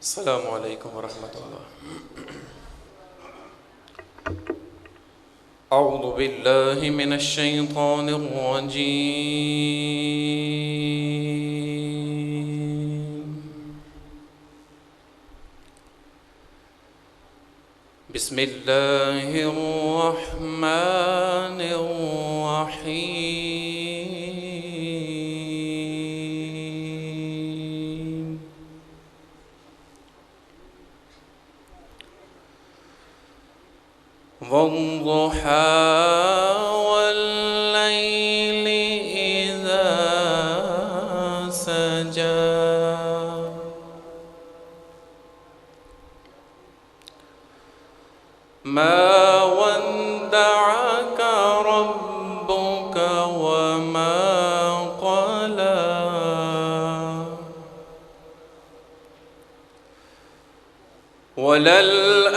अस्सलामु अलैकुम वरहमतुल्लाह। अऊज़ु बिल्लाहि मिनश शैतानिर रजीम। बिस्मिल्लाहिर रहमानिर रहीम। वद्दुहा वल्लैलि इज़ा सजा। मा वद्दअक रब्बुक वमा क़ला। वलल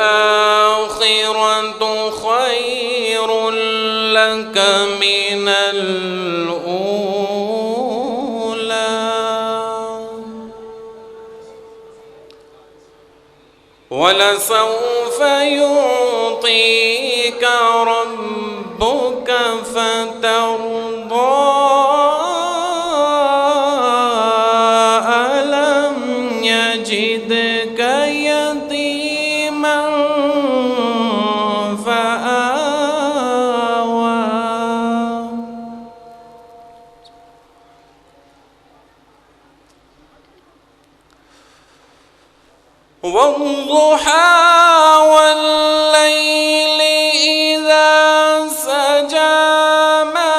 आखिरतु खैरुल लक मिनल ऊला। वलसौफ युअतीक रब्बुक फतर्दा। अलम यजिदक यतीमन फआवा। वद्दुहा वल्लैलि इज़ा सजा। मा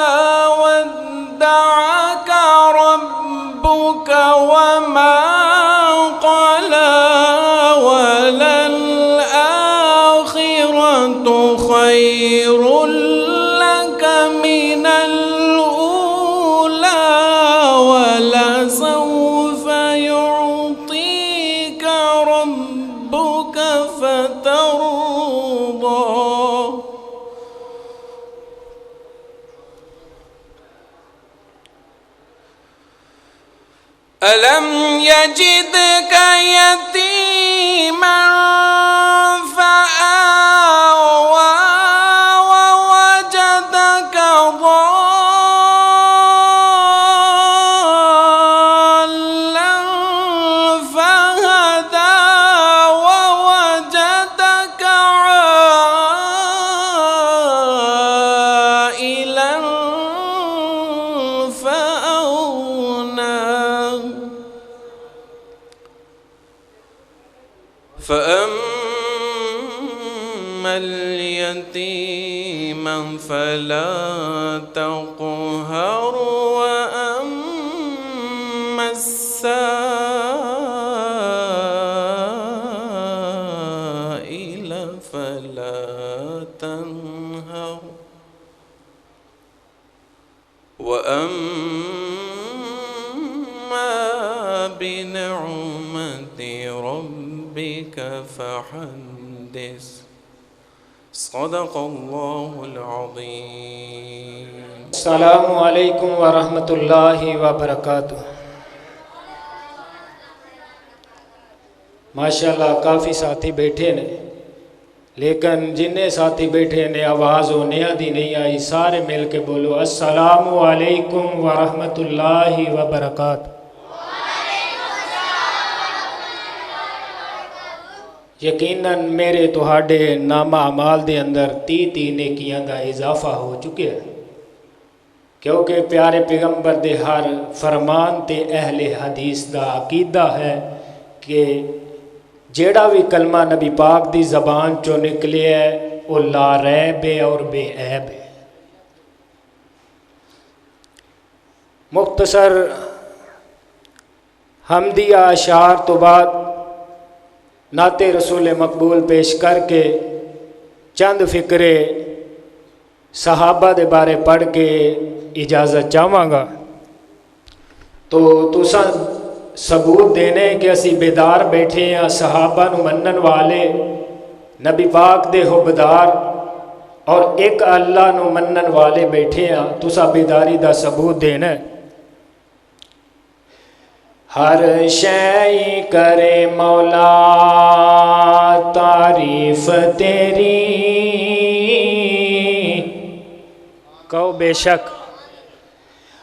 वद्दअक रब्बुक वमा क़ला। वलल आखिरतु खैरुल लक मिनल ऊला। वलसौफ युअतीक रब्बुक फतर्दा। अलम यजिदक यतीमन फआवा। ववजदक ضالًا फहदा। ववजदक आइलन फअगना। فأما اليتيم فلا تقهر وأما السائل فلا تنهر. وأما بنعمة ربك فحدث. صدق الله العظيم. अस्सलामु अलैकुम वरहमतुल्लाहि वबरकातुह। माशाअल्लाह काफ़ी साथी बैठे ने, लेकिन जिन्ने साथी बैठे ने आवाज़ होने दी नहीं आई। सारे मिल के बोलो अस्सलामु अलैकुम वरहमतुल्लाहि वबरकातुह। यकीनन मेरे तुहाडे नामा अमाल दे अंदर 30 नेकियां दा इजाफा हो चुके हैं, क्योंकि प्यारे पैगंबर दे हर फरमान ते अहले हदीस दा अकीदा है कि जेड़ा भी कलमा नबी पाक दी ज़बान चो निकले है वो ला रैब है और बेऐब है। मुख्तसर हमदिया अशार तो बाद नाते रसूल मकबूल पेश करके चंद फिक्रे सहाबा दे बारे पढ़ के इजाज़त चाहांगा। तो तुसा सबूत देने कि असी बेदार बैठे हैं, सहाबा नू मनन वाले, नबी पाक दे हुबदार और एक अल्लाह नू मनन वाले बैठे हैं। तुसा बेदारी दा सबूत देना है। ہر شے کرے مولا تعریف تیری، کہو بے شک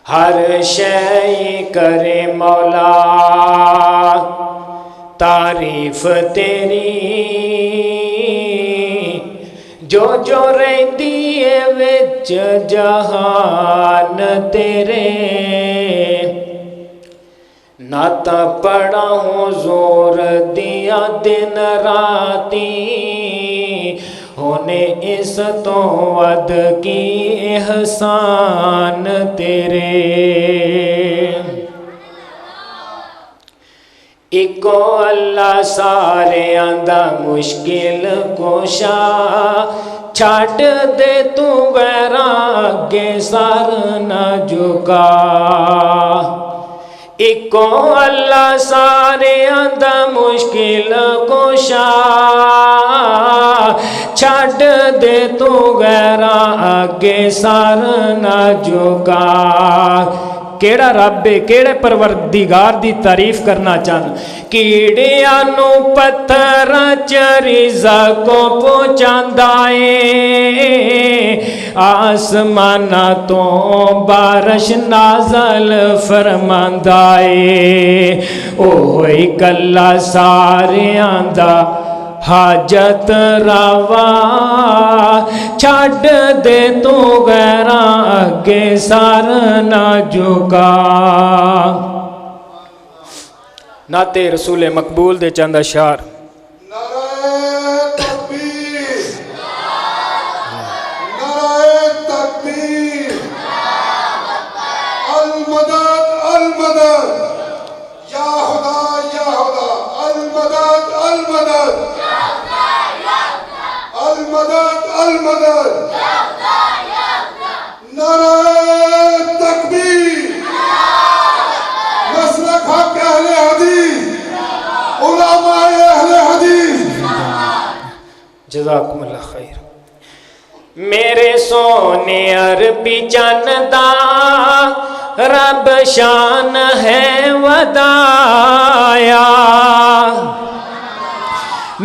ہر شے کرے مولا تعریف تیری، جو جو رہندی ہے وچ جہان تیرے، ناتا پڑھا ہوں زور دیا دن راتی، ہونے اس تو ود کی احسان تیرے، ایکو اللہ سارے آندہ مشکل کوشا، چھاٹ دے تو غیراں اگے سر نہ جھکا، ایکو اللہ سارے آندہ مشکل کوشا، چھاٹ دے تو غیراں اگے سر نہ جھکا، کیڑا رب ہے کیڑے پروردگار دی تعریف کرنا چاہنا، کیڑیاں نو پتھر چریزا کو پہنچاندا اے، آسمانہ تو بارش نازل فرماندا اے، اوہی کلا سارے آندہ حاجت روا، چھڑ دے تو غیراں اگے سر نہ جھکا۔ نعت رسول مقبول دے چند اشعار۔ جزاکم اللہ خیر۔ میرے سونے عربی چندا رب شان ہے ودایا،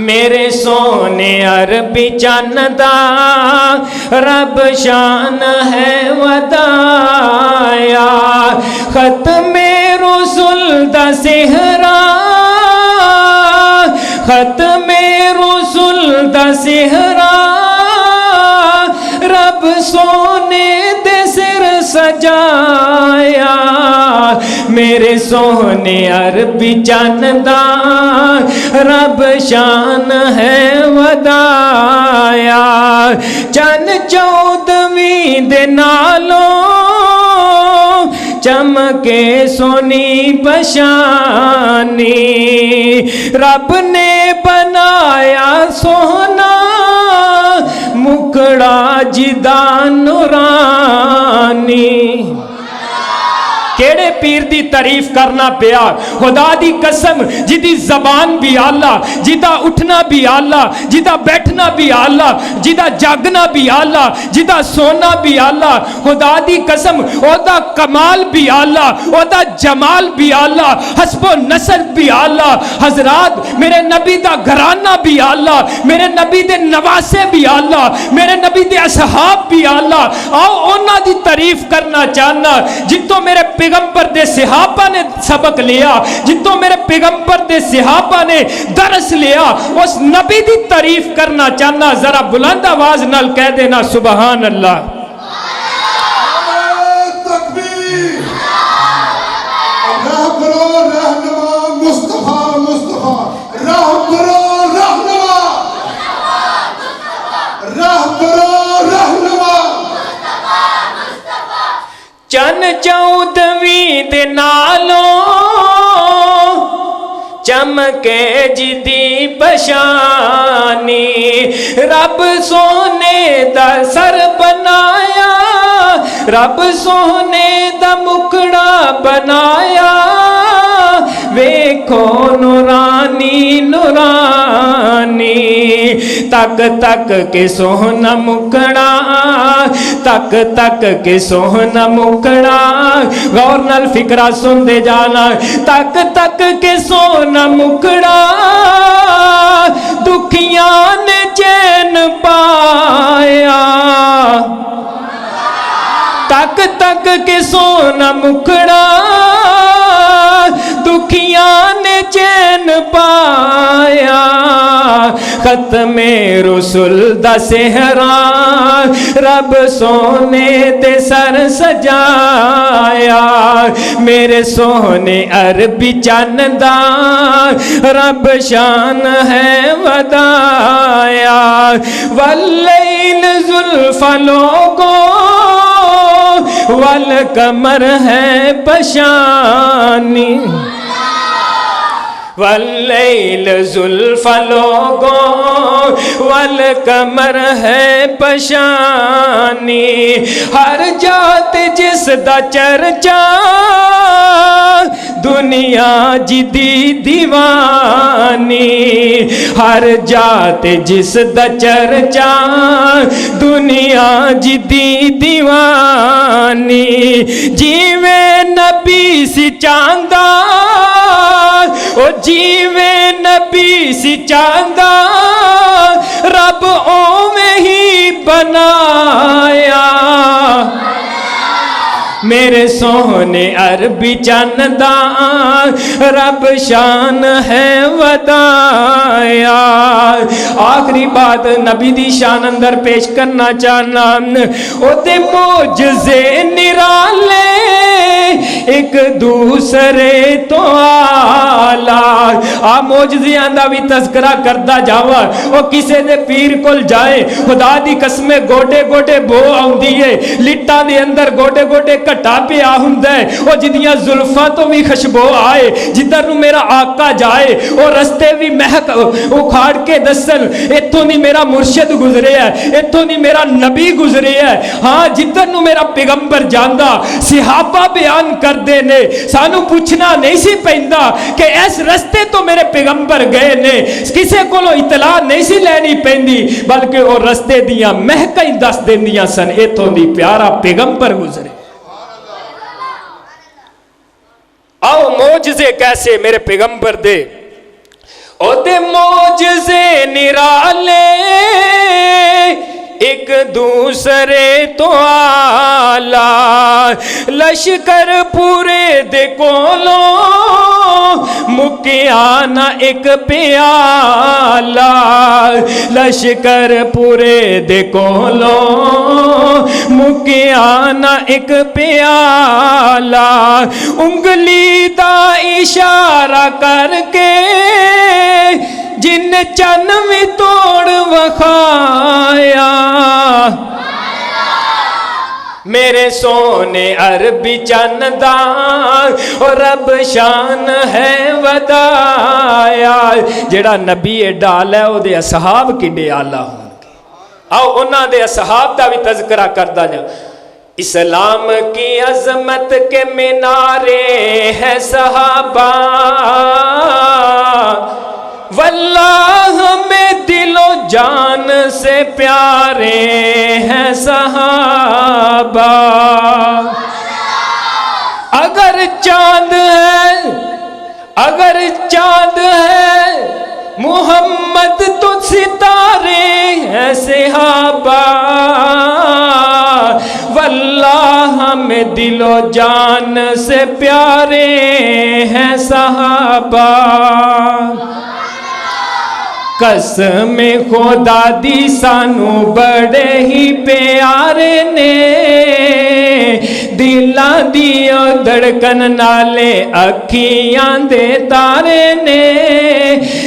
میرے سونے عربی چندا رب شان ہے ودایا، ختم رسول دا سہرا، ختم رسول دا سہرا، رب سونے دے سر سجایا، میرے سونے عربی چندا رب شان ہے ودایا، چن چودویں دے نالوں چمکے سونی پشانی، رب نے بنایا سونا مکڑا جدا نورانی، کیڑے پیر دی تعریف کرنا پیا، خدا دی قسم جدی زبان بھی آلہ، جدا اٹھنا بھی آلہ، جدا بیٹھنا بھی آلہ، جدا جاگنا بھی آلہ، جدا سونا بھی آلہ، خدا دی قسم او دا کمال بھی آلہ، او دا جمال بھی آلہ، حسب و نسل بھی آلہ، حضرات میرے نبی دا گھرانہ بھی آلہ، میرے نبی دے نواسے بھی آلہ، میرے نبی دے اصحاب بھی آلہ، آؤ اونا دی تعریف کرنا چاہنا، جتوں میرے پیغمبر دے صحابہ نے سبق لیا، جتوں میرے پیغمبر دے صحابہ نے درس لیا، اس نبی دی تعریف کرنا چاہنا، ذرا بلند آواز نال کہہ دینا سبحان اللہ۔ تکبیر، راہ برو رہنما مصطفیٰ مصطفیٰ، راہ برو رہنما، راہ برو رہنما، چن چودویں دے نالوں چمکے جدی پشانی، رب سونے دا سر بنایا، رب سونے دا مکڑا بنایا، ویکھو نورانی نورانی، تک تک کے سونا مکڑا، तक तक के सोहना मुकड़ा, गौर नाल फिकरा सुनते जाना, तक तक के सोहना मुकड़ा, दुखियां ने चैन पाया, तक तक के सोना मुखड़ा, दुखियां ने चैन पाया, खत्मे रसूल दा सेहरा, रब सोने ते सर सजाया, मेरे सोने अरबी चन्न दा, रब शान है वदाया, वल्लैल जुल्फा लोगों, वल कमर है पशानी, वल्लैल जुल्फा लोगों, वल कमर है पशानी, हर जात जिस दा चर्चा, दुनिया जिदी दीवानी, हर जात जिस दा चर्चा, दुनिया जिदी दीवानी, जीवे नबी सी चांदा, ओ जीवे नबी सी चांदा, रब ओवें ही बनाया, मेरे सोने अरबी चन्दा, रब शान है वदाया। आखिरी बात नबी दी शान अंदर पेश करना चाहना, ओदे मोजज़े निराले, एक दूसरे तो आला, आ मोजज़ियां दा भी तज़किरा करदा जावा, ओ किसे दे पीर कोल जाए, खुदा दी कसमे गोडे गोडे बो आउंदी है, लिट्टां दे अंदर गोडे गोडे घटा पिया हुंदा है, ओ जिदियां जुल्फां तो भी खुशबू आए, जिधर नूं मेरा आका जाए ओ रस्ते भी महक उखाड़ के दसन, इत्थों दी मेरा मुर्शिद गुजरे है, इत्थों दी मेरा नबी गुजरे है। हाँ, जिधर नूं मेरा पैगंबर जांदा, सहाबा बयान करदे ने, सानू पूछना नहीं सी पैंदा कि इस रस्ते तो मेरे पैगंबर गए ने, किसे कोलों इतला नहीं सी लैनी पैंदी, बल्कि वो रस्ते दियां महकां ही दस देंदियां सन, इत्थों दी प्यारा पैगंबर गुजरे। आओ मोजज़े कैसे मेरे पैगंबर दे, ओदे मोजज़े निराले, एक दूसरे तो आला, लश्कर पूरे दे कोलों, मुकिया ना एक प्याला, लश्कर पूरे दे कोलों, मुकिया ना एक प्याला, उंगली दा इशारा करके, जिन चन भी तोड़ वखाया, मेरे सोने अरबी चन्दा, और रब शान है वदाया। जेड़ा नबी डाल है ओदे असहाब किड्डे आला होंगे, आओ उन्हां दे असहाब दा भी तज़किरा करदा जा। इस्लाम की अजमत के मीनारे है सहाबा, वल्लाह में दिलो जान से प्यारे हैं सहाबा। अगर चांद है, अगर चांद है मुहम्मद तो सितारे हैं सहाबा, वल्लाह में दिलो जान से प्यारे हैं सहाबा। कसम खुदा दी सानू बड़े ही प्यारे ने, दिलां दी धड़कन नाले अखियां दे तारे ने,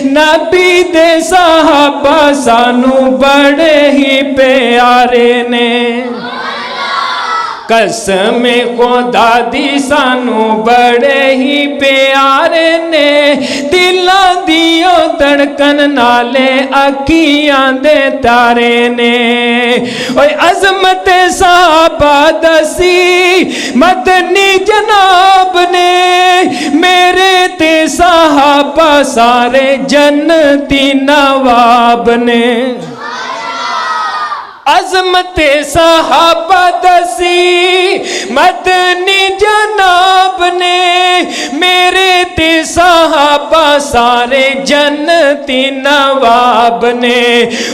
नबी दे साहबा सानू बड़े ही प्यारे ने। कसम खुदा दी सानू बड़े ही प्यारे ने, दिलां दियो धड़कन नाले अखियां दे तारे ने। ओए अजमत साहबा दसी मदनी जनाब ने, मेरे ते साहबा सारे जन्नती नवाब ने। عظمت صحابہ دسی مدنی جناب نے، میرے تے صحابہ سارے جنتی نواب نے،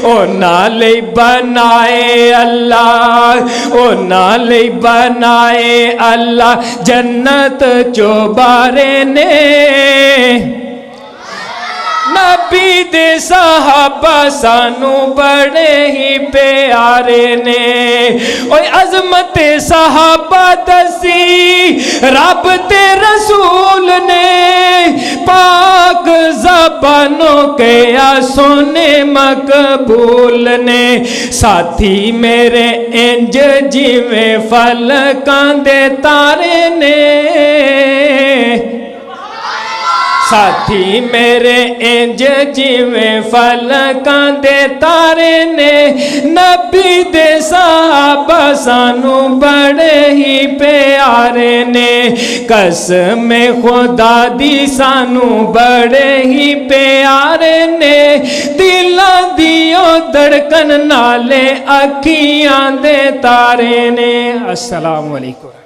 او نالے بنائے اللہ، او نالے بنائے اللہ جنت چوبارے نے، نبی دے صحابہ سانو بڑے ہی پیارے نے، اوہ عظمت صحابہ دسی رب تے رسول نے، پاک زبانوں کے سونے مقبول نے، ساتھی میرے انج جیویں فلکاں دے تارے نے، ساتھی میرے انج جیویں فلکاں دے تارے نے، نبی دے صحابہ سانو بڑے ہی پیارے نے، قسم خدا دی سانو بڑے ہی پیارے نے، دلاں دیو دھڑکن نالے اکھیاں دے تارے نے۔ السلام علیکم۔